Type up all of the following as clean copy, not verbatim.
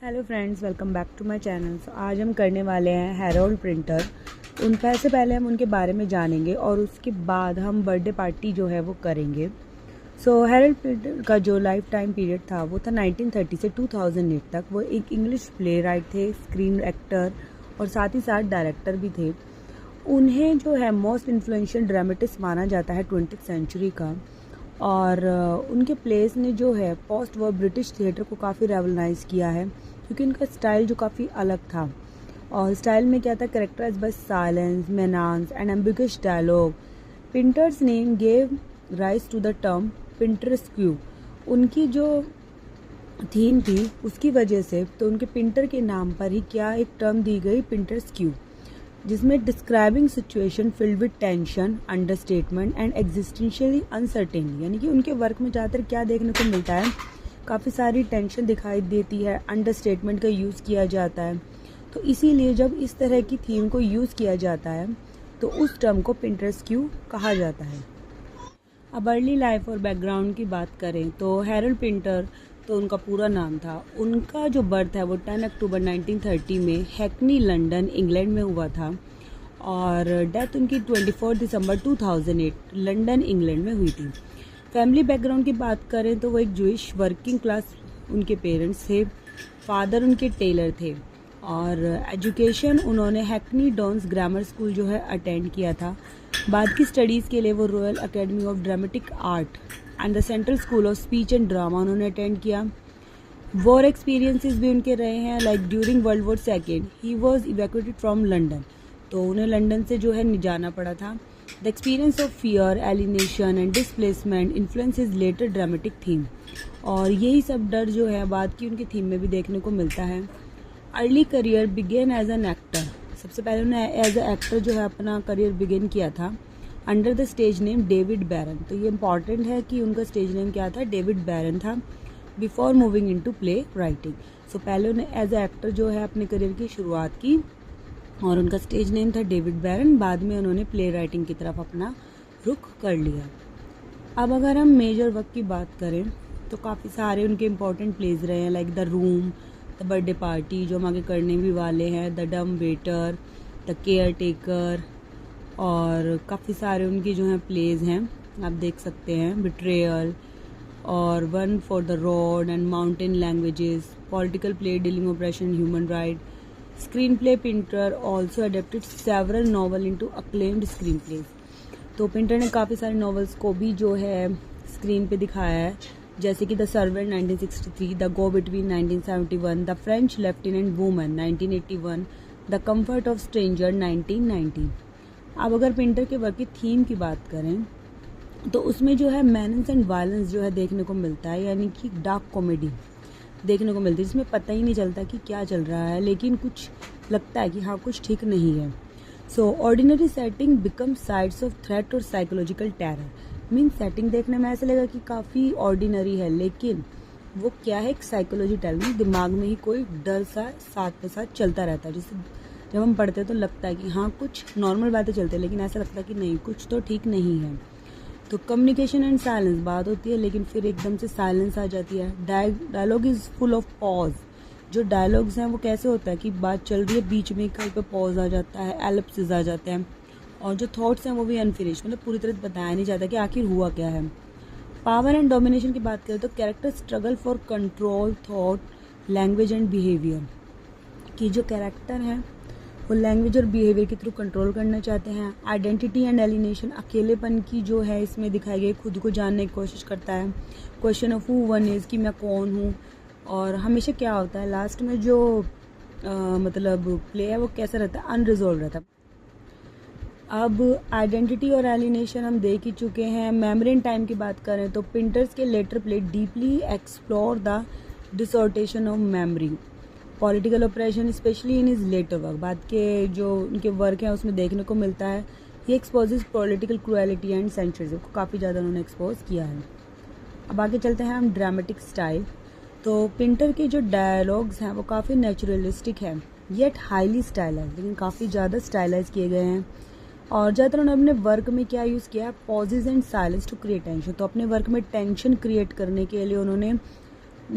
Hello friends, welcome back to my channel. आज हम करने वाले हैं हैरोल्ड पिंटर। से पहले हम उनके बारे में जानेंगे और उसके बाद हम बर्थडे पार्टी जो है वो करेंगे। हैरोल्ड पिंटर का जो लाइफ टाइम पीरियड था वो था 1930 से 2008 तक। वो एक इंग्लिश प्ले राइट थे, स्क्रीन एक्टर और साथ ही साथ डायरेक्टर भी थे। उन्हें जो है मोस्ट इन्फ्लुएंशियल ड्रामेटिस्ट माना जाता है 20th सेंचुरी का। और उनके प्लेस ने जो है पोस्ट वॉर ब्रिटिश थिएटर को काफ़ी रेवोल्यूनाइज किया है, क्योंकि उनका स्टाइल जो काफ़ी अलग था। और स्टाइल में क्या था, characterised by silence, menace and ambiguous dialogue. Pinter's name gave rise to the term Pinteresque. उनकी जो थीम थी उसकी वजह से तो उनके पिंटर के नाम पर ही क्या एक टर्म दी गई, पिंटरस्क्यू, जिसमें describing situation filled with tension, understatement and existentially uncertainty. यानी कि उनके वर्क में ज़्यादातर क्या देखने को मिलता है, काफ़ी सारी टेंशन दिखाई देती है, अंडरस्टेटमेंट का यूज़ किया जाता है। तो इसीलिए जब इस तरह की थीम को यूज़ किया जाता है तो उस टर्म को पिंटरस्क्यू कहा जाता है। अब अर्ली लाइफ और बैकग्राउंड की बात करें तो हैरोल्ड पिंटर तो उनका पूरा नाम था। उनका जो बर्थ है वो 10 अक्टूबर 1930 में हैकनी, लंदन, इंग्लैंड में हुआ था और डेथ उनकी 24 दिसंबर 2008 लंदन, इंग्लैंड में हुई थी। फैमिली बैकग्राउंड की बात करें तो वो एक जूइश वर्किंग क्लास उनके पेरेंट्स थे। फादर उनके टेलर थे और एजुकेशन उन्होंने हैकनी डॉन्स ग्रामर स्कूल जो है अटेंड किया था। बाद की स्टडीज़ के लिए वो royal academy of dramatic art and the central school of speech and drama उन्होंने अटेंड किया। वॉर एक्सपीरियंसेस भी उनके रहे हैं, like during world war second he was evacuated from London, तो उन्हें लंदन से जो है जाना पड़ा था। The experience of fear, alienation and displacement influence is later dramatic theme. और यही सब डर जो है बाद की उनकी थीम में भी देखने को मिलता है। Early career began as an actor. सबसे पहले उन्होंने एज ए एक्टर जो है अपना करियर बिगेन किया था under the stage name David Baron. तो ये इंपॉर्टेंट है कि उनका स्टेज नेम क्या था, डेविड बैरन था, before moving into play writing. So पहले उन्हें एज ए एक्टर जो है अपने करियर की शुरुआत की और उनका स्टेज नेम था डेविड बैरन। बाद में उन्होंने प्ले राइटिंग की तरफ अपना रुख कर लिया। अब अगर हम मेजर वर्क की बात करें तो काफ़ी सारे उनके इम्पोर्टेंट प्लेज रहे हैं, like the room, the birthday party जो हम आगे करने भी वाले हैं, द डम वेटर, द केयर टेकर, और काफ़ी सारे उनके जो हैं प्लेज हैं आप देख सकते हैं, बिट्रेयल और one for the road and mountain languages, political play dealing operation human right. Screen play Pinter also adapted several novel into acclaimed screen plays. तो पिंटर ने काफ़ी सारे नॉवेल्स को भी जो है स्क्रीन पे दिखाया है, जैसे कि the servant 1963, the go between 1971, the French lieutenant woman 1981, the comfort of stranger 1990। अब अगर पिंटर के वर्क की थीम की बात करें तो उसमें जो है मैनेंस एंड वायलेंस जो है देखने को मिलता है, यानी कि डार्क कॉमेडी देखने को मिलती है, जिसमें पता ही नहीं चलता कि क्या चल रहा है, लेकिन कुछ लगता है कि हाँ कुछ ठीक नहीं है। So ordinary setting become sites of threat और साइकोलॉजिकल टेरर। मीन सेटिंग देखने में ऐसा लगेगा कि काफ़ी ऑर्डिनरी है, लेकिन वो क्या है, एक साइकोलॉजी टेल, दिमाग में ही कोई डर सा साथ पे साथ चलता रहता है। जैसे जब हम पढ़ते हैं तो लगता है कि हाँ कुछ नॉर्मल बातें चलती है, लेकिन ऐसा लगता है कि नहीं, कुछ तो ठीक नहीं है। तो कम्युनिकेशन एंड साइलेंस बात होती है, लेकिन फिर एकदम से साइलेंस आ जाती है। Dialogue is full of pause. जो डायलॉग्स हैं वो कैसे होता है कि बात चल रही है, बीच में कहीं पे पॉज आ जाता है, एलिप्सिस आ जाते हैं, और जो थॉट्स हैं वो भी अनफिनिश, मतलब पूरी तरह बताया नहीं जाता कि आखिर हुआ क्या है। पावर एंड डोमिनेशन की बात करें तो character struggle for control thought, language and behaviour. कि जो कैरेक्टर हैं वो लैंग्वेज और बिहेवियर के थ्रू कंट्रोल करना चाहते हैं। आइडेंटिटी एंड एलिनेशन, अकेलेपन की जो है इसमें दिखाई गई, खुद को जानने की कोशिश करता है। Question of who one is, कि मैं कौन हूँ। और हमेशा क्या होता है लास्ट में जो मतलब प्ले है वो कैसा रहता है, अनरिजॉल्व रहता है। अब आइडेंटिटी और एलिनेशन हम देख ही चुके हैं। मेमोरी एंड टाइम की बात करें तो पिंटर्स के later play deeply explore the distortion of memory. Political operation especially in his later work, बाद के जो उनके वर्क हैं उसमें देखने को मिलता है। ये exposes political cruelty and censorship को काफ़ी ज़्यादा उन्होंने एक्सपोज किया है। अब आगे चलते हैं हम ड्रामेटिक स्टाइल। तो पिंटर के जो डायलॉग्स हैं वो काफ़ी नेचुरलिस्टिक है, येट हाईली स्टाइलाइज, लेकिन काफ़ी ज़्यादा स्टाइलाइज किए गए हैं। और ज़्यादातर उन्होंने अपने वर्क में क्या यूज़ किया, pauses and silence to create tension. तो अपने वर्क में टेंशन क्रिएट करने के लिए उन्होंने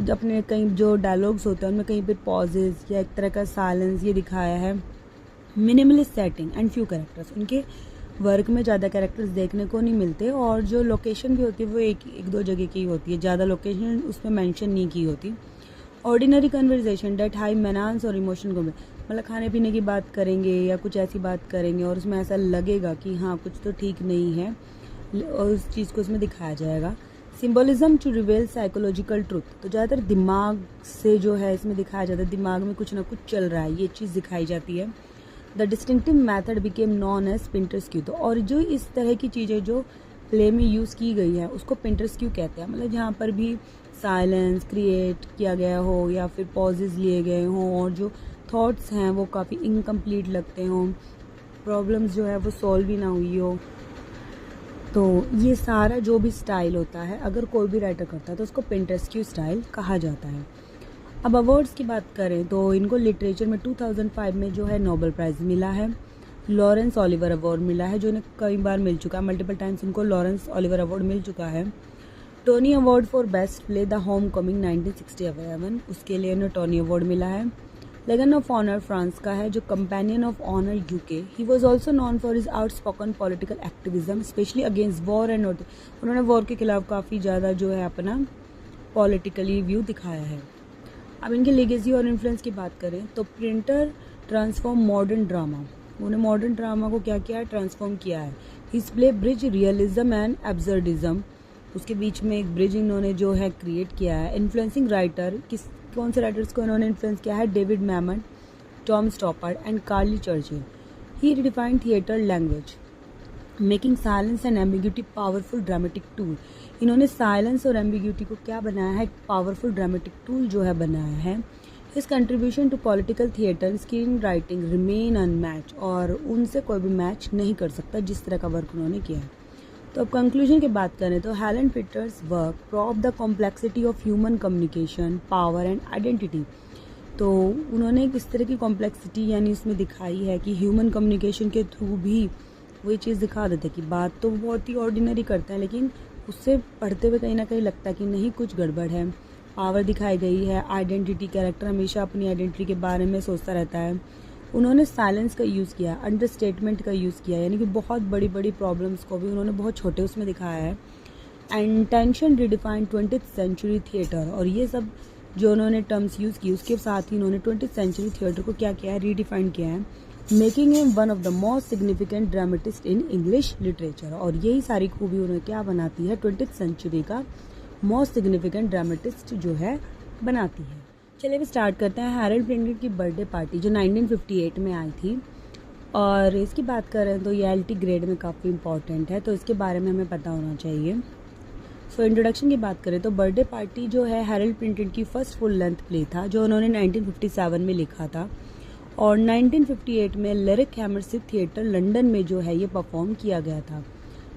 अपने कहीं जो डायलॉग्स होते हैं उनमें कहीं पे पॉजेज या एक तरह का साइलेंस ये दिखाया है। Minimalist setting and few characters, उनके वर्क में ज़्यादा कैरेक्टर्स देखने को नहीं मिलते और जो लोकेशन भी होती है वो एक दो जगह की होती है, ज़्यादा लोकेशन उसमें मेंशन नहीं की होती। ऑर्डिनरी कन्वर्जेशन डेट हाई मेनांस और इमोशन को, मतलब खाने पीने की बात करेंगे या कुछ ऐसी बात करेंगे और उसमें ऐसा लगेगा कि हाँ कुछ तो ठीक नहीं है और उस चीज़ को उसमें दिखाया जाएगा। Symbolism to reveal psychological truth, तो ज़्यादातर दिमाग से जो है इसमें दिखाया जाता है, दिमाग में कुछ ना कुछ चल रहा है, ये चीज़ दिखाई जाती है। The distinctive method became known as Pinteresque, तो और जो इस तरह की चीज़ें जो प्ले में यूज़ की गई है उसको पिंटरस्क्यू कहते हैं। मतलब जहाँ पर भी साइलेंस क्रिएट किया गया हो या फिर पॉजेज लिए गए हों और जो थॉट्स हैं वो काफ़ी इनकम्प्लीट लगते हों, प्रॉब्लम्स जो है वो सॉल्व भी ना हुई हो, तो ये सारा जो भी स्टाइल होता है अगर कोई भी राइटर करता है तो उसको पिंटरस्क्यू स्टाइल कहा जाता है। अब अवार्ड्स की बात करें तो इनको लिटरेचर में 2005 में जो है नोबेल प्राइज़ मिला है, लॉरेंस ओलिवर अवार्ड मिला है जो इन्हें कई बार मिल चुका है, मल्टीपल टाइम्स इनको लॉरेंस ओलिवर अवार्ड मिल चुका है। Tony award for best play the home coming 1967, उसके लिए इन्हें टोनी अवार्ड मिला है। लेगन ऑफ ऑनर फ्रांस का है, जो companion of honour UK. He was also known for his outspoken political activism specially against war and not, उन्होंने war के खिलाफ काफ़ी ज़्यादा जो है अपना पॉलिटिकली व्यू दिखाया है। अब इनके लेगेसी और इन्फ्लुएंस की बात करें तो प्रिंटर ट्रांसफॉर्म मॉडर्न ड्रामा, उन्होंने मॉडर्न ड्रामा को क्या किया है, ट्रांसफॉर्म किया है। His play bridge realism and absurdism, उसके बीच में एक ब्रिज इन्होंने जो है क्रिएट किया है। इन्फ्लुएंसिंग राइटर, कौन से राइटर्स को इन्होंने इन्फ्लुएंस किया है, David Mamet, Tom Stoppard and Caryl Churchill. He redefined theatre language making silence and ambiguity powerful dramatic tool, इन्होंने साइलेंस और एम्बिग्यूटी को क्या बनाया है, पावरफुल ड्रामेटिक टूल जो है बनाया है। His contribution to political theatre screen writing remain unmatched, और उनसे कोई भी मैच नहीं कर सकता जिस तरह का वर्क उन्होंने किया है। तो अब कंक्लूजन की बात करें तो Helen Peters work probe the complexity of human communication power and identity, तो उन्होंने किस तरह की कॉम्प्लेक्सिटी यानी इसमें दिखाई है कि ह्यूमन कम्युनिकेशन के थ्रू भी वही चीज़ दिखा देते हैं कि बात तो बहुत ही ऑर्डिनरी करते हैं लेकिन उससे पढ़ते हुए कहीं ना कहीं लगता है कि नहीं कुछ गड़बड़ है। पावर दिखाई गई है, आइडेंटिटी, कैरेक्टर हमेशा अपनी आइडेंटिटी के बारे में सोचता रहता है। उन्होंने साइलेंस का यूज़ किया, अंडरस्टेटमेंट का यूज़ किया, यानी कि बहुत बड़ी बड़ी प्रॉब्लम्स को भी उन्होंने बहुत छोटे उसमें दिखाया है। And tension redefined 20th century theatre, और ये सब जो उन्होंने टर्म्स यूज़ की उसके साथ ही उन्होंने 20th सेंचुरी थिएटर को क्या किया है, रीडिफाइन किया है, making him one of the most significant dramatist in English literature. और यही सारी खूबी उन्हें क्या बनाती है, 20th सेंचुरी का मोस्ट सिग्निफिकेंट ड्रामेटिस्ट जो है बनाती है। चलिए अब स्टार्ट करते हैं हैरोल्ड प्रिंटर की बर्थडे पार्टी जो 1958 में आई थी, और इसकी बात करें तो ये LT ग्रेड में काफ़ी इंपॉर्टेंट है तो इसके बारे में हमें पता होना चाहिए। सो इंट्रोडक्शन की बात करें तो बर्थडे पार्टी जो है हैरोल्ड प्रिंटर की फर्स्ट फुल लेंथ प्ले था जो उन्होंने 1957 में लिखा था, और 1958 में लिरिक हैमरस्मिथ थिएटर लंदन में जो है ये परफॉर्म किया गया था।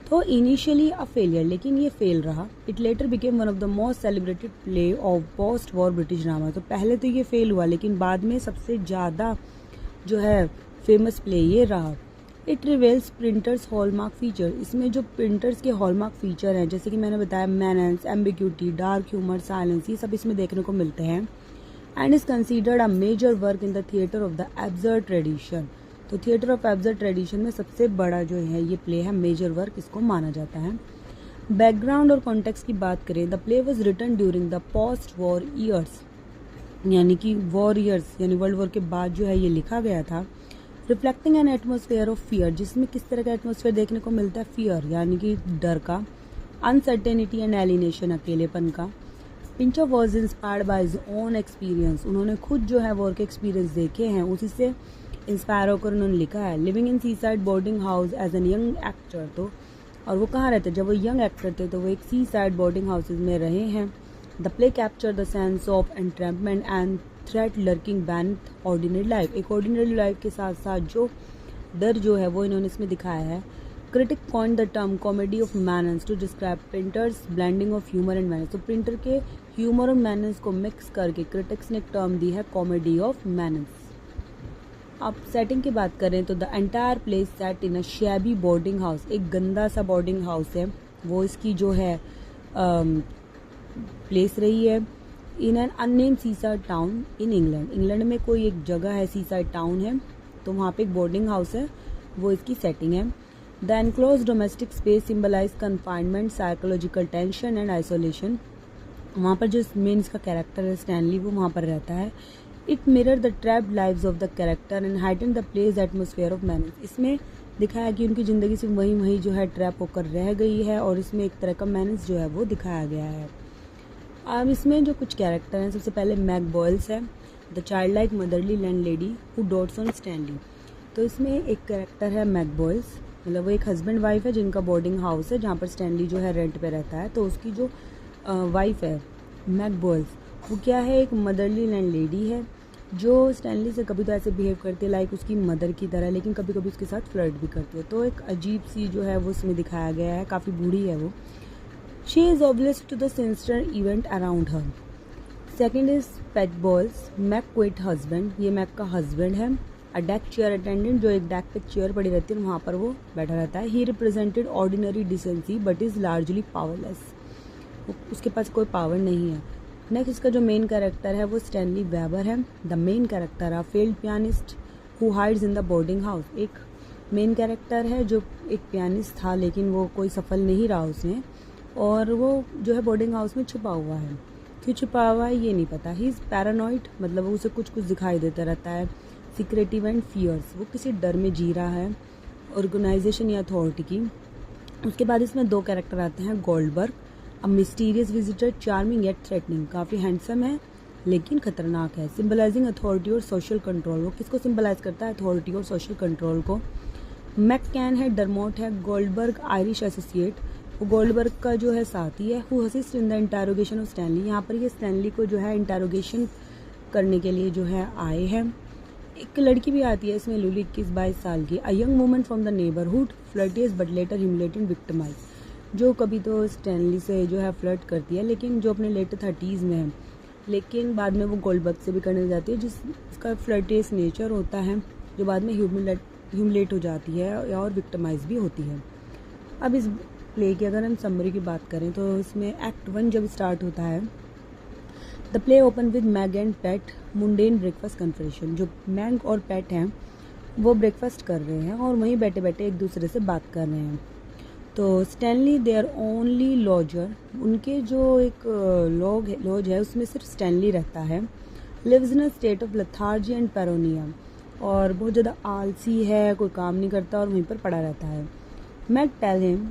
तो इनिशियली अ फेलियर, लेकिन ये फेल रहा। It later became one of the most celebrated play of post war British drama, तो पहले तो ये फेल हुआ लेकिन बाद में सबसे ज़्यादा जो है फेमस प्ले ये रहा। It reveals printers hallmark feature, इसमें जो प्रिंटर्स के हॉलमार्क फीचर हैं जैसे कि मैंने बताया menace, ambiguity, dark humour, silence, ये सब इसमें देखने को मिलते हैं। And is considered a major work in the theatre of the absurd tradition, तो थिएटर ऑफ एब्सर्ड ट्रेडिशन में सबसे बड़ा जो है ये प्ले है, मेजर वर्क इसको माना जाता है। बैकग्राउंड और कॉन्टेक्स्ट की बात करें, the play was written during the post war years, यानी कि वॉर ईयर्स यानी वर्ल्ड वॉर के बाद जो है ये लिखा गया था। Reflecting an atmosphere of fear, जिसमें किस तरह का एटमोसफेयर देखने को मिलता है, फियर यानी कि डर का, अनसर्टेनिटी एंड एलिनेशन, अकेलेपन का। Pinter was inspired by his own experience, उन्होंने खुद जो है वॉर के एक्सपीरियंस देखे हैं, उसी से इंस्पायर होकर उन्होंने लिखा है। Living in seaside boarding house as an young actor, तो और वो कहाँ रहते, जब वो यंग एक्टर थे तो वो एक सी साइड बोर्डिंग हाउसेज में रहे हैं। The play capture the sense of entrapment and threat lurking beneath ordinary life, एक ऑर्डिनरी लाइफ के साथ साथ जो डर जो है वो इन्होंने इसमें दिखाया है। Critic coined the term comedy of manners to describe Pinter's blending of humour and manners, तो प्रिंटर के ह्यूमर और मैनर्स को मिक्स करके क्रिटिक्स ने एक टर्म दी है कॉमेडी ऑफ मैनर्स। अब सेटिंग की बात करें तो the entire play's set in a shabby boarding house, एक गंदा सा बोर्डिंग हाउस है वो इसकी जो है प्लेस रही है। In an unnamed seaside town in England. England में कोई एक जगह है, सीसाइड टाउन है, तो वहाँ पे एक बोर्डिंग हाउस है, वो इसकी सेटिंग है। The enclosed domestic space symbolise confinement, psychological tension and isolation. वहाँ पर जो मेन इसका कैरेक्टर है स्टैनली, वो वहाँ पर रहता है। It mirror the trapped lives of the character and heighten the place atmosphere of manage. इसमें दिखाया कि उनकी ज़िंदगी से वहीं जो है ट्रैप होकर रह गई है, और इसमें एक तरह का मैनेज जो है वो दिखाया गया है। अब इसमें जो कुछ कैरेक्टर हैं, सबसे पहले मैग बॉयल्स है, the child like motherly land lady who dots on Stanley. तो इसमें एक कैरेक्टर है मैग बॉयल्स, मतलब वो एक हस्बैंड वाइफ है जिनका बोर्डिंग हाउस है जहाँ पर स्टैनली जो है रेंट पे रहता है। तो उसकी जो वाइफ है मैग बॉयल्स, वो क्या है, एक मदरली लैंड लेडी है जो स्टैनली से कभी तो ऐसे बिहेव करती है लाइक उसकी मदर की तरह, लेकिन कभी कभी उसके साथ फ्लर्ट भी करती है। तो एक अजीब सी जो है वो उसमें दिखाया गया है, काफ़ी बूढ़ी है वो। She is obvious to the sinister event around her. Second is Petey Boles, Meg quiet husband, ये मैक का हस्बैंड है। अ डेक चेयर अटेंडेंट, जो एक डेक पे चेयर पड़ी रहती है वहाँ पर वो बैठा रहता है। He represented ordinary decency but is largely powerless, उसके पास कोई पावर नहीं है। नेक्स्ट इसका जो मेन कैरेक्टर है वो स्टैनली वेबर है, द मेन कैरेक्टर है failed pianist who hides in the boarding house. एक मेन कैरेक्टर है जो एक पियानिस्ट था, लेकिन वो कोई सफल नहीं रहा उसमें, और वो जो है बोर्डिंग हाउस में छुपा हुआ है। क्यों छुपा हुआ है ये नहीं पता। ही इज़ पैरानॉइड, मतलब उसे कुछ दिखाई देता रहता है। सीक्रेटिव एंड फियर्स, वो किसी डर में जी रहा है, ऑर्गेनाइजेशन या अथॉरिटी की। उसके बाद इसमें दो कैरेक्टर आते हैं, Goldberg, a mysterious visitor, charming yet threatening, काफ़ी हैंडसम है लेकिन खतरनाक है। सिंबलाइजिंग अथॉरिटी और सोशल कंट्रोल, वो किसको सिंबलाइज करता है, अथॉरिटी और सोशल कंट्रोल को। मैककैन है, डरमोट है, गोल्डबर्ग आयरिश एसोसिएट, वो गोल्डबर्ग का जो है साथी है। Who assist in the interrogation of Stanley, यहाँ पर ये स्टैनली को जो है इंटेरोगेशन करने के लिए जो है आए हैं। एक लड़की भी आती है इसमें, लूली 21-22 साल की, a young woman from the neighbourhood, flirtatious but later humiliated victimised, जो कभी तो स्टैनली से जो है फ्लर्ट करती है, लेकिन जो अपने लेटर 30s में है, लेकिन बाद में वो गोल्डबर्ग से भी करने जाती है, जिसका फ्लर्टियस नेचर होता है, जो बाद में ह्यूमिलेट हो जाती है और विक्टिमाइज भी होती है। अब इस प्ले की अगर हम समरी की बात करें तो इसमें एक्ट 1 जब स्टार्ट होता है, the play open with Meg and Pat mundane breakfast conversation. जो मैग और पैट हैं वो ब्रेकफास्ट कर रहे हैं और वहीं बैठे बैठे एक दूसरे से बात कर रहे हैं। तो स्टैनली देयर ओनली लॉजर, उनके जो एक लॉज है उसमें सिर्फ स्टैनली रहता है। Lives in a state of lethargy and paranoia, और बहुत ज़्यादा आलसी है, कोई काम नहीं करता और वहीं पर पड़ा रहता है। मैग टेल हिम,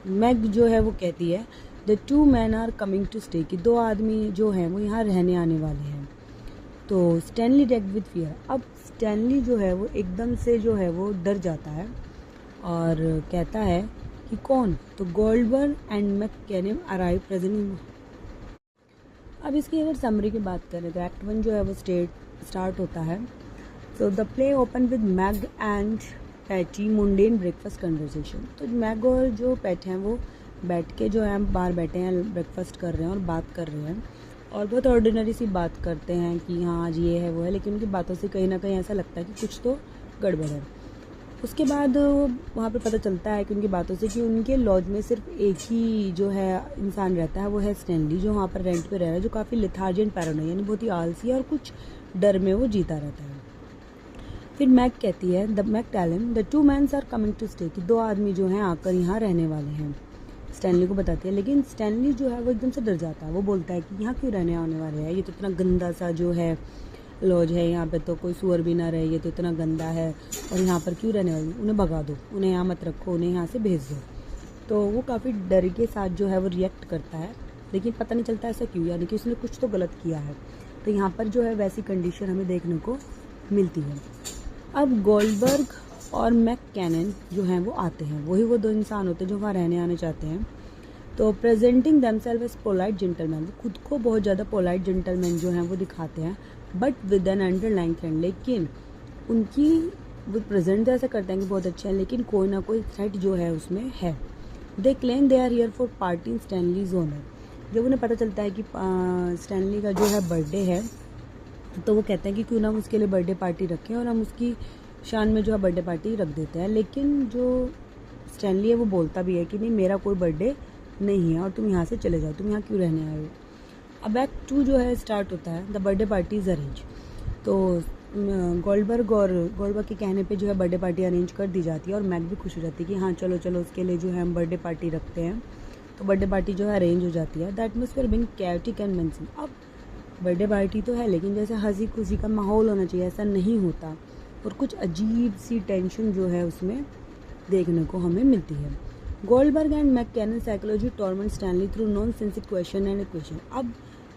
मैग जो है वो कहती है, the 2 men are coming to stay, कि 2 आदमी जो हैं वो यहाँ रहने आने वाले हैं। तो स्टैनली रेक्ट विद फियर, अब स्टैनली जो है वो एकदम से जो है वो डर जाता है और कहता है कि कौन, तो गोल्डबर्ग एंड मैककैनिम अराइव प्रेजेंट। अब इसकी अगर समरी की बात करें तो एक्ट 1 जो है वो स्टार्ट होता है। So the play open with Meg and Petey mundane breakfast conversation. तो मैग और जो पैट हैं वो बैठ के जो है बाहर बैठे हैं, ब्रेकफास्ट कर रहे हैं और बात कर रहे हैं, और बहुत ऑर्डिनरी सी बात करते हैं कि हाँ आज ये है वो है, लेकिन उनकी बातों से कहीं ना कहीं ऐसा लगता है कि कुछ तो गड़बड़ है। उसके बाद वहाँ पे पता चलता है कि उनकी बातों से कि उनके लॉज में सिर्फ एक ही जो है इंसान रहता है, वो है स्टैनली, जो वहाँ पर रेंट पे रह रहा है, जो काफ़ी लेथार्जी एंड पैरानोइड, यानी बहुत ही आलसी है और कुछ डर में वो जीता रहता है। फिर मैग कहती है, the Meg tell him the 2 men are coming to stay, कि 2 आदमी जो हैं आकर यहाँ रहने वाले हैं, स्टैनली को बताती है। लेकिन स्टैनली जो है वो एकदम से डर जाता है, वो बोलता है कि यहाँ क्यों रहने आने वाले हैं, ये तो इतना गंदा सा जो है लॉज है, यहाँ पे तो कोई सुअर भी ना रहे, ये तो इतना गंदा है, और यहाँ पर क्यों रहने वाले, उन्हें भगा दो, उन्हें यहाँ मत रखो, उन्हें यहाँ से भेज दो। तो वो काफ़ी डर के साथ जो है वो रिएक्ट करता है, लेकिन पता नहीं चलता ऐसा क्यों, यानी कि उसने कुछ तो गलत किया है। तो यहाँ पर जो है वैसी कंडीशन हमें देखने को मिलती है। अब गोल्डबर्ग और मैककैनन जो हैं वो आते हैं, वही वो 2 इंसान होते हैं जो वहाँ रहने आने चाहते हैं। तो presenting themselves as polite gentleman, वो खुद को बहुत ज़्यादा पोलाइट जेंटलमैन जो हैं वो दिखाते हैं, but with an underlying threat, लेकिन उनकी वो प्रेजेंट तो ऐसा करते हैं कि बहुत अच्छा है, लेकिन कोई ना कोई थ्रेट जो है उसमें है। They claim they are here for party in Stanley's honour, जब उन्हें पता चलता है कि स्टैनली का जो है बर्थडे है, तो वो कहते हैं कि क्यों ना हम उसके लिए बर्थडे पार्टी रखें, और हम उसकी शान में जो है बर्थडे पार्टी रख देते हैं। लेकिन जो स्टैनली है वो बोलता भी है कि नहीं, मेरा कोई बर्थडे नहीं है और तुम यहाँ से चले जाओ, तुम यहाँ क्यों रहने आए हो। अब एक्ट 2 जो है स्टार्ट होता है, the birthday party is arrange. तो गोल्डबर्ग के कहने पे जो है बर्थडे पार्टी अरेंज कर दी जाती है और मैक भी खुश हो जाती है कि हाँ चलो चलो उसके लिए जो है हम बर्थडे पार्टी रखते हैं। तो बर्थडे पार्टी जो है अरेंज हो जाती है। The atmosphere being chaotic and menacing. अब बर्थडे पार्टी तो है लेकिन जैसे हंसी खुशी का माहौल होना चाहिए ऐसा नहीं होता और कुछ अजीब सी टेंशन जो है उसमें देखने को हमें मिलती है। Goldberg and McCann psychology torment Stanley through nonsensical question and equation. अब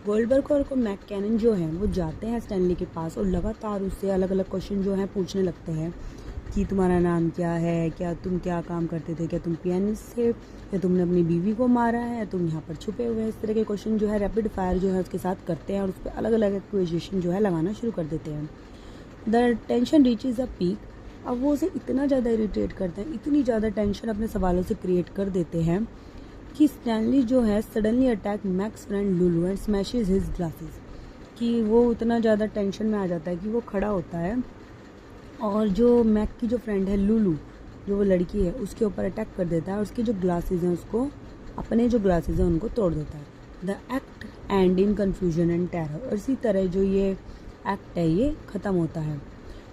गोल्डबर्ग और मैककेनन जो है वो जाते हैं स्टैनली के पास और लगातार उससे अलग अलग क्वेश्चन जो है पूछने लगते हैं कि तुम्हारा नाम क्या है, क्या तुम क्या काम करते थे, क्या तुम पियानिस्ट थे, या तुमने अपनी बीवी को मारा है, तुम यहाँ पर छुपे हुए हैं। इस तरह के क्वेश्चन जो है रैपिड फायर जो है उसके साथ करते हैं और उस पर अलग अलग एक्विजिशन जो है लगाना शुरू कर देते हैं। The tension reaches a peak. अब वो उसे इतना ज़्यादा इरिटेट करते हैं, इतनी ज़्यादा टेंशन अपने सवालों से क्रिएट कर देते हैं कि स्टैनली जो है suddenly attack max friend Lulu and smashes his glasses. कि वो इतना ज़्यादा टेंशन में आ जाता है कि वो खड़ा होता है और जो मैक की जो फ्रेंड है लुलू, जो वो लड़की है, उसके ऊपर अटैक कर देता है और उसके जो ग्लासेस हैं उसको, अपने जो ग्लासेस हैं उनको तोड़ देता है। The act and in confusion and terror. और इसी तरह जो ये एक्ट है ये ख़त्म होता है।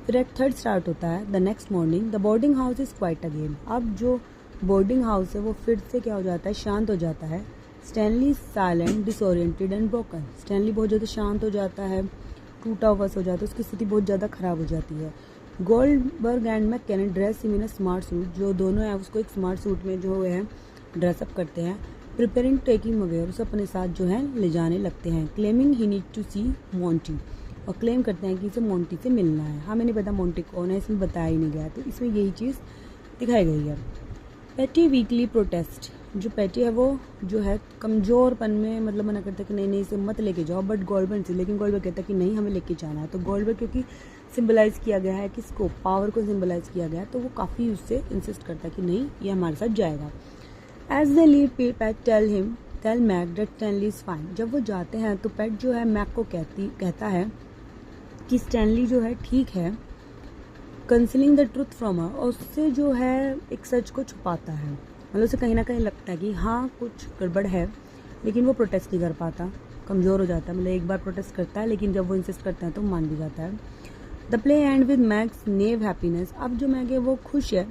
फिर एक्ट 3 स्टार्ट होता है। The next morning the boarding house is quite again. अब जो बोर्डिंग हाउस है वो फिर से क्या हो जाता है, शांत हो जाता है। Stanley silent, disoriented and broken. Stanley बहुत ज़्यादा शांत हो जाता है, टूटा हुआ हो जाता है, उसकी स्थिति बहुत ज़्यादा ख़राब हो जाती है। Goldberg and McCann dress him in a smart suit. जो दोनों हैं उसको एक स्मार्ट सूट में जो है ड्रेसअप करते हैं। प्रिपेयरिंग टेकिंग अवे, और उसे अपने साथ जो है ले जाने लगते हैं। Claiming he need to see Monty, और क्लेम करते हैं कि इसे मोंटी से मिलना है। हमें नहीं पता मोंटी कौन है, इसमें बताया ही नहीं गया, तो इसमें यही चीज़ दिखाई गई है। पेटी वीकली प्रोटेस्ट। जो पेटी है वो जो है कमज़ोरपन में मतलब मना करता है कि नहीं नहीं इसे मत लेके जाओ, बट गोल्डबर्ग से, लेकिन गोल्डबर्ग कहता है कि नहीं हमें लेके जाना है। तो गोल्डबर्ग क्योंकि सिंबलाइज़ किया गया है किसको, पावर को सिंबलाइज़ किया गया है, तो वो काफ़ी उससे इंसिस्ट करता है कि नहीं ये हमारे साथ जाएगा। As they leave Petey tell Meg that Stanley is fine. जब वो जाते हैं तो पेट जो है मैक को कहता है कि स्टैनली जो है ठीक है। Concealing the truth from her, और उससे जो है एक सच को छुपाता है। मतलब उसे कहीं ना कहीं लगता है कि हाँ कुछ गड़बड़ है, लेकिन वो प्रोटेस्ट नहीं कर पाता, कमज़ोर हो जाता है। मतलब एक बार प्रोटेस्ट करता है लेकिन जब वो इंसिस्ट करता है तो मान भी जाता है। The play and with max naive happiness. अब जो मैक है वो खुश है,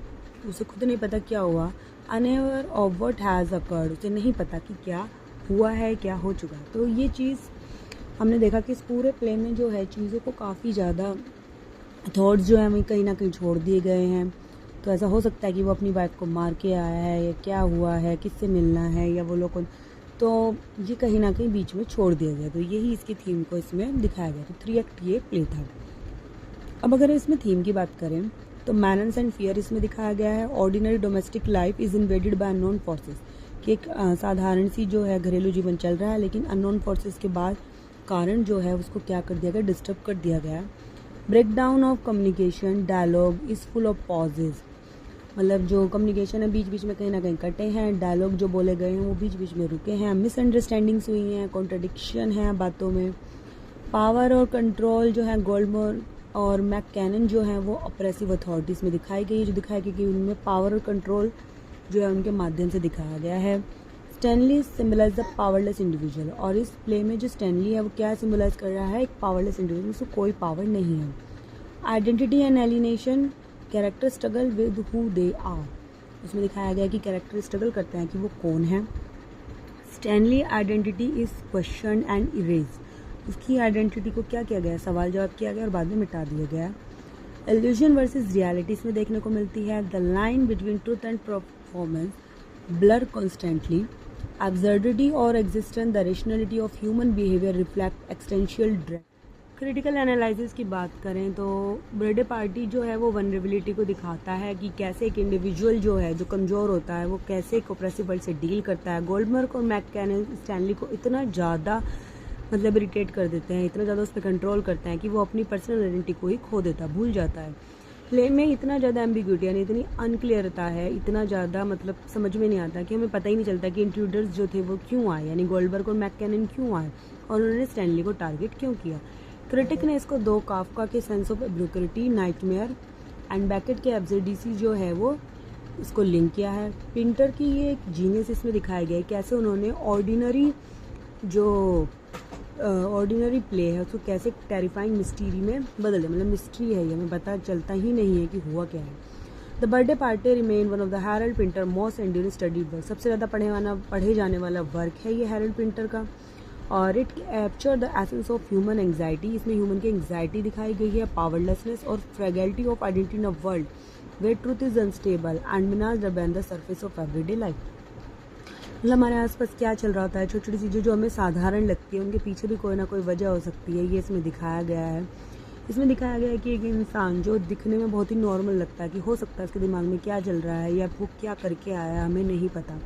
उसे खुद नहीं पता क्या हुआ। Unaware of what has occurred, उसे नहीं पता कि क्या हुआ है, क्या हो चुका है। तो ये चीज़ हमने देखा कि इस पूरे प्ले में जो है चीज़ों को काफ़ी ज़्यादा थॉट्स जो है हमें कहीं ना कहीं छोड़ दिए गए हैं। तो ऐसा हो सकता है कि वो अपनी वाइफ को मार के आया है, या क्या हुआ है, किससे मिलना है, या वो लोग, तो ये कहीं ना कहीं बीच में छोड़ दिया गया। तो यही इसकी थीम को इसमें दिखाया गया। तो 3 एक्ट ये प्ले था। अब अगर इसमें थीम की बात करें तो मैनर्स एंड फियर इसमें दिखाया गया है। Ordinary domestic life is invaded by unknown forces, कि एक साधारण सी जो है घरेलू जीवन चल रहा है, लेकिन अननोन फोर्सेस के बाद कारण जो है उसको क्या कर दिया गया, डिस्टर्ब कर दिया गया। Break down of communication, dialogue is full of pauses. मतलब जो कम्युनिकेशन है बीच बीच में कहीं ना कहीं कटे हैं, डायलॉग जो बोले गए हैं वो बीच बीच में रुके हैं, मिसअंडरस्टैंडिंग्स हुई हैं, कॉन्ट्रडिक्शन है बातों में। पावर और कंट्रोल जो है गोल्डबर्ग और मैककेनन जो है वो ऑपरेसिव अथॉरिटीज़ में दिखाई गई, जो दिखाई गई कि उनमें पावर और कंट्रोल जो है उनके माध्यम से दिखाया गया है। Stanley symbolise the powerless individual, और इस प्ले में जो स्टैनली है वो क्या सिम्बलाइज कर रहा है, एक पावरलेस इंडिविजुअल, उसको कोई पावर नहीं है। Identity and alienation, character struggle with who they are. उसमें दिखाया गया कि कैरेक्टर स्ट्रगल करते हैं कि वो कौन है। Stanley identity is question and erase, उसकी आइडेंटिटी को क्या किया गया, सवाल जवाब किया गया और बाद में मिटा दिया गया। इल्यूजन वर्सेस रियलिटी इसमें देखने को मिलती है। The line between truth and performance blur constantly. Absurdity और existence, the rationality of human behaviour reflect existential dread. Critical analysis की बात करें तो बर्थडे पार्टी जो है वो वनरेबिलिटी को दिखाता है कि कैसे एक इंडिविजुअल जो है जो कमज़ोर होता है वो कैसे एक ऑप्रेसिव वर्ल्ड से डील करता है। गोल्डबर्ग और मैककेनन स्टैनली को इतना ज़्यादा मतलब इरिटेट कर देते हैं, इतना ज़्यादा उस पर कंट्रोल करते हैं कि वो अपनी पर्सनल आइडेंटिटी को ही खो देता, भूल जाता है। प्ले में इतना ज़्यादा एम्बिग्यूटी यानी इतनी अनक्लियरता है, इतना ज़्यादा मतलब समझ में नहीं आता कि हमें पता ही नहीं चलता कि इंट्रूडर्स जो थे वो क्यों आए, यानी गोल्डबर्ग और मैककेनन क्यों आए और उन्होंने स्टैनली को टारगेट क्यों किया। क्रिटिक ने इसको दो काफ्का के sense of obscurity, nightmare and Beckett के एब्सर्डिसी जो है वो इसको लिंक किया है। पिंटर की ये एक जीनियस इसमें दिखाया गया है, कैसे उन्होंने ऑर्डिनरी जो ऑर्डिनरी प्ले है उसको कैसे टेरिफाइंग मिस्ट्री में बदल दे, मतलब मिस्ट्री है ये, हमें पता चलता ही नहीं है कि हुआ क्या है। The birthday party remain one of the Harold Pinter most enduring studied work, सबसे ज़्यादा पढ़े जाने वाला वर्क है ये हैरोल्ड पिंटर का। और it capture the essence of human anxiety, इसमें ह्यूमन की एंग्जाइटी दिखाई गई है, पावरलेसनेस और fragility of identity in a world where truth is unstable and menace the surface of everyday life. मतलब हमारे आसपास क्या चल रहा होता है, छोटी छोटी चीज़ें जो हमें साधारण लगती है उनके पीछे भी कोई ना कोई वजह हो सकती है, ये इसमें दिखाया गया है। इसमें दिखाया गया है कि एक इंसान जो दिखने में बहुत ही नॉर्मल लगता है, कि हो सकता है उसके दिमाग में क्या चल रहा है या वो क्या करके आया है हमें नहीं पता,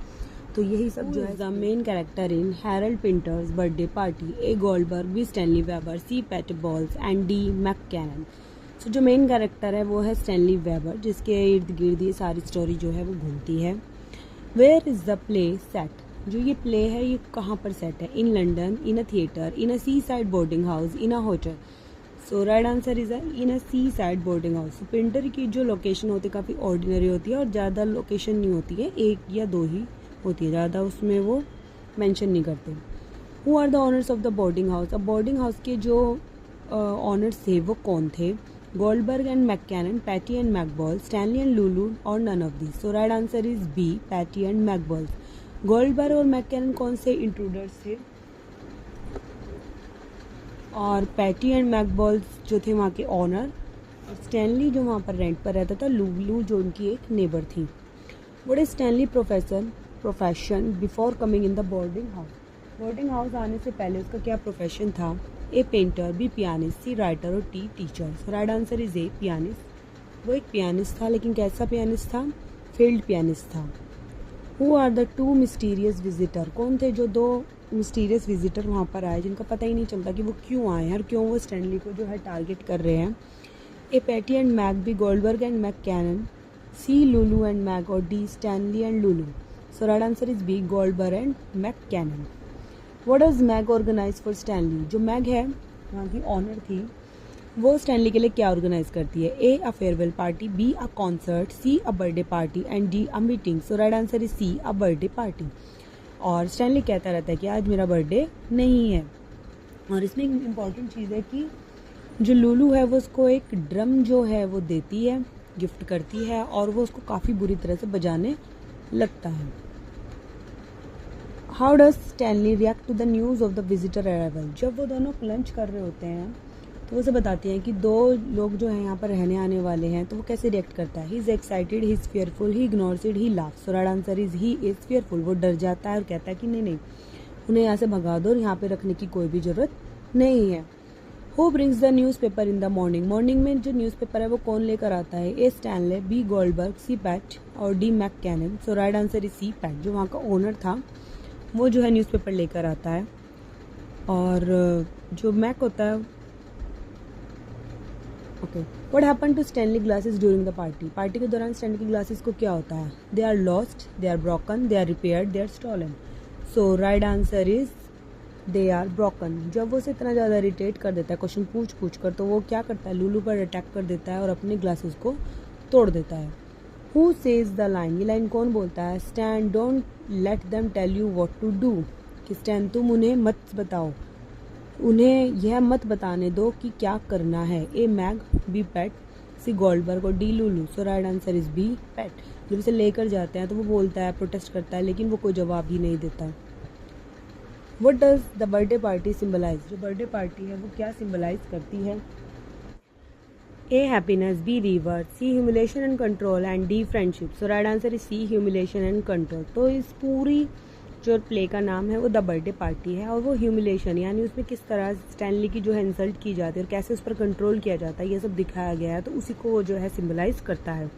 तो यही सब जो है the main character in Harold Pinter's birthday party, A Goldberg, B Stanley Webber, C Pat Boles and D McCann. So जो मेन कैरेक्टर है वो है स्टैनली वेबर, जिसके इर्द गिर्द ये सारी स्टोरी जो है वो घूमती है। Where is the play set, जो ये प्ले है ये कहाँ पर सेट है? In London, in a theatre, in a seaside boarding house, in a hotel. So right answer is in a seaside boarding house. Pinter की जो location होती है काफ़ी ऑर्डिनरी होती है और ज़्यादा लोकेशन नहीं होती है, एक या दो ही होती है, ज़्यादा उसमें वो मेंशन नहीं करते। Who are the owners of the boarding house, अब बोर्डिंग हाउस के जो ऑनर्स थे वो कौन थे? Goldberg and McCann, Petey and Meg Boles, Stanley and Lulu और none of this. So right answer is B, Petey and Meg Boles. Goldberg और McCann कौन से इंट्रूडर्स थे? और पैटी एंड मैकबॉल्स जो थे वहाँ के ऑनर, और स्टैनली जो वहाँ पर रेंट पर रहता था, लुलू जो उनकी एक नेबर थी। What is Stanley profession before coming in the boarding house, boarding house आने से पहले उसका क्या प्रोफेशन था? A painter, B pianist, C writer और D teacher. So right answer is A pianist. वो एक पियानिस्ट था, लेकिन कैसा पियानिस्ट था? फील्ड पियानिस्ट था। Who are the two mysterious visitor, कौन थे जो दो मिस्टीरियस विजिटर वहाँ पर आए जिनका पता ही नहीं चलता कि वो क्यों आए हैं और क्यों वो स्टैनली को जो है टारगेट कर रहे हैं? A Petey and Meg, B Goldberg and McCann, C Lulu and Meg और D Stanley and Lulu. So right answer is B, Goldberg and McCann. What does Meg organise for Stanley, जो Meg है वहाँ की honour थी वो Stanley के लिए क्या ऑर्गेनाइज करती है? A a farewell party, B a concert, C a birthday party and D a meeting. So right answer is C, a birthday party. और स्टैनली कहता रहता है कि आज मेरा बर्थडे नहीं है। और इसमें एक इम्पॉर्टेंट चीज़ है कि जो लुलू है वो उसको एक ड्रम जो है वो देती है, गिफ्ट करती है, और वो उसको काफ़ी बुरी तरह से बजाने लगता है। How does Stanley react to the news of the visitor arrival, जब वो दोनों लंच कर रहे होते हैं तो वो से बताती हैं कि दो लोग जो हैं यहाँ पर रहने आने वाले हैं, तो वो कैसे रिएक्ट करता है? He is excited, he is fearful, he ignores it, he laughs. So right answer is he is fearful. वो डर जाता है और कहता है कि नहीं नहीं, उन्हें यहाँ से भगा दो और यहाँ पे रखने की कोई भी ज़रूरत नहीं है। Who brings the newspaper in the morning, morning में जो न्यूज़पेपर है वो कौन लेकर आता है? A Stanley, B Goldberg, C Pat और D McCann. So right answer is C, Pat. जो वहाँ का ओनर था वो जो है न्यूज़पेपर लेकर आता है। और जो मैक होता है, okay, what happen to Stanley glasses during the party, party के दौरान स्टैनली की ग्लासेस को क्या होता है? They are lost, they are broken, they are repaired, they are stolen. So right answer is they are broken. जब वो उसे इतना ज़्यादा इरिटेट कर देता है क्वेश्चन पूछ कर, तो वो क्या करता है? लुलू पर अटैक कर देता है और अपने ग्लासेस को तोड़ देता है। हु सेज द लाइन, ये लाइन कौन बोलता है? Stan, don't let them tell you what to do, कि स्टैन तुम उन्हें मत बताओ, उन्हें यह मत बताने दो कि क्या करना है। A Mag, B Pat, C Goldberg और D Lulu. So right answer is B, Pat. जब उसे लेकर जाते हैं तो वो बोलता है, प्रोटेस्ट करता है, लेकिन वो कोई जवाब ही नहीं देता। What does the birthday party symbolise, जो बर्थडे पार्टी है वो क्या सिम्बलाइज करती है? A happiness, B river, C humiliation and control and D friendship. So right answer is C, humiliation and control. तो इस पूरी जो प्ले का नाम है वो द बर्थडे पार्टी है, और वो ह्यूमिलेशन यानी उसमें किस तरह स्टैनली की जो है इंसल्ट की जाती है और कैसे उस पर कंट्रोल किया जाता है ये सब दिखाया गया है, तो उसी को वो जो है सिम्बलाइज करता है।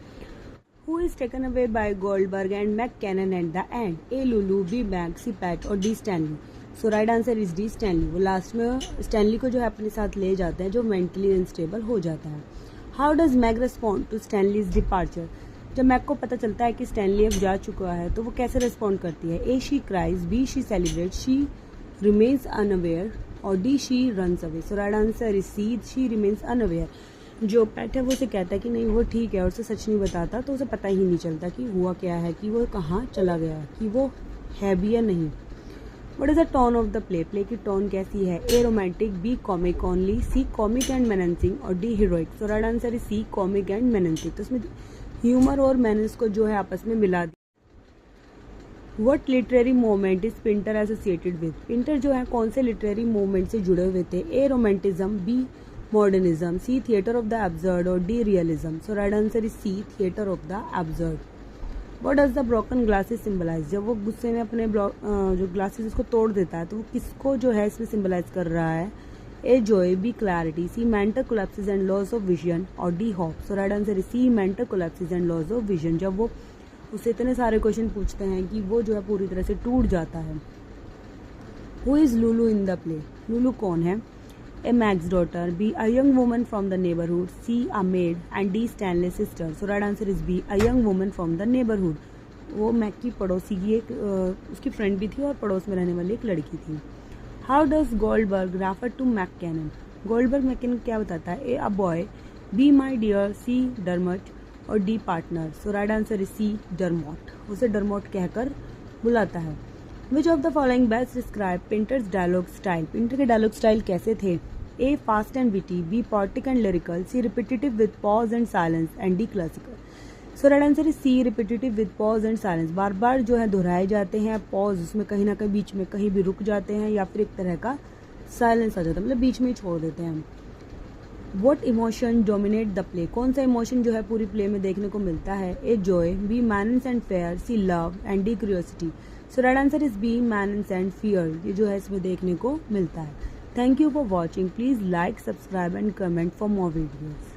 Who is taken away by Goldberg and McCann at the end? A Lulu, B Meg, C Pat और D Stanley. So right answer is D, Stanley. वो लास्ट में स्टैनली को जो है अपने साथ ले जाते हैं जो मेंटली अनस्टेबल हो जाता है। How does Meg respond to Stanley's departure, जब मैग को पता चलता है कि स्टैनली अब जा चुका है तो वो कैसे रिस्पॉन्ड करती है? A she cries, B she celebrate, she remains unaware और D she runs away. So right answer is C, she remains unaware. जो पैट है वो उसे कहता है कि नहीं वो ठीक है और उसे सच नहीं बताता, तो उसे पता ही नहीं चलता कि हुआ क्या है, कि वो कहाँ चला गया, कि वो है भी या नहीं। What is the tone of the play, play की टोन कैसी है? A romantic, B comic only, C comic and menacing और D heroic. So right answer is C comic and menacing. तो इसमें ह्यूमर और मेनेंस को जो है आपस में मिला दिया। What literary movement is Pinter associated with, Pinter जो है कौन से लिटरेरी मूवमेंट से जुड़े हुए थे? A romanticism, B modernism, C theatre of the absurd और D realism. So right answer is C theatre of the absurd. What does the broken glasses symbolise, जब वो गुस्से में अपने जो ग्लासेस उसको तोड़ देता है तो वो किसको जो है इसमें सिंबलाइज कर रहा है? A joy, B clarity, C mental collapses and loss of vision और D hope. So right answer is C mental collapses and loss of vision. जब वो उससे इतने सारे क्वेश्चन पूछते हैं कि वो जो है पूरी तरह से टूट जाता है। Who is Lulu in the play, Lulu कौन है? A Mac's daughter, B a young woman from the neighborhood, C a maid and D Stanley's sister. So right answer is B a young woman from the neighborhood. वो Mac की पड़ोसी की एक उसकी friend भी थी और पड़ोस में रहने वाली एक लड़की थी। How does Goldberg refer to McKinnon? Goldberg McKinnon क्या बताता है? A a boy, B my dear, C Dermot और D partner. So right answer is C Dermot. उसे डरमोट कहकर बुलाता है। Which of the following best describe Pinter's dialogue style? Pinter के dialogue style कैसे थे? A fast and witty, B poetic and lyrical, C repetitive with pause and silence and D classical. So right answer is C repetitive with pause and silence. बार बार जो है दोहराए जाते हैं, pause उसमें कहीं ना कहीं बीच में कहीं भी रुक जाते हैं या फिर एक तरह का साइलेंस आ जाता है, मतलब बीच में ही छोड़ देते हैं। What emotion dominate the play? कौन सा इमोशन जो है पूरी प्ले में देखने को मिलता है? A joy, B madness and fear, C love and D curiosity. So right answer is B menace and fear. ये जो है इसमें देखने को मिलता है। Thank you for watching. Please like, subscribe and comment for more videos.